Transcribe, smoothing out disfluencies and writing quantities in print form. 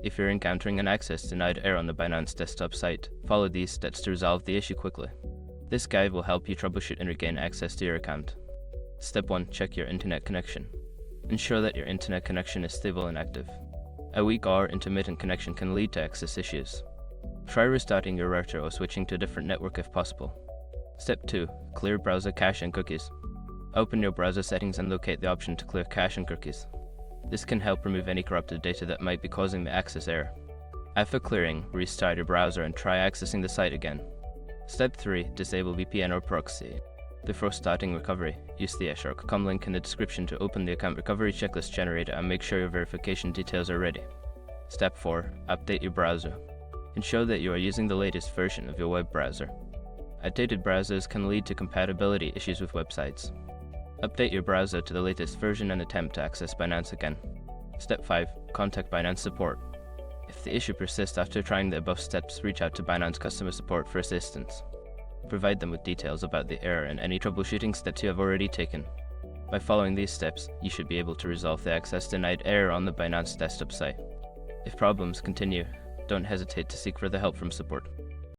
If you're encountering an access denied error on the Binance desktop site, follow these steps to resolve the issue quickly. This guide will help you troubleshoot and regain access to your account. Step 1. Check your internet connection. Ensure that your internet connection is stable and active. A weak or intermittent connection can lead to access issues. Try restarting your router or switching to a different network if possible. Step 2. Clear browser cache and cookies. Open your browser settings and locate the option to clear cache and cookies. This can help remove any corrupted data that might be causing the access error. After clearing, restart your browser and try accessing the site again. Step 3. Disable VPN or proxy. Before starting recovery, use the shark.com link in the description to open the account recovery checklist generator and make sure your verification details are ready. Step 4. Update your browser. Ensure that you are using the latest version of your web browser. Outdated browsers can lead to compatibility issues with websites. Update your browser to the latest version and attempt to access Binance again. Step 5. Contact Binance support. If the issue persists after trying the above steps, reach out to Binance customer support for assistance. Provide them with details about the error and any troubleshooting steps you have already taken. By following these steps, you should be able to resolve the access denied error on the Binance desktop site. If problems continue, don't hesitate to seek further help from support.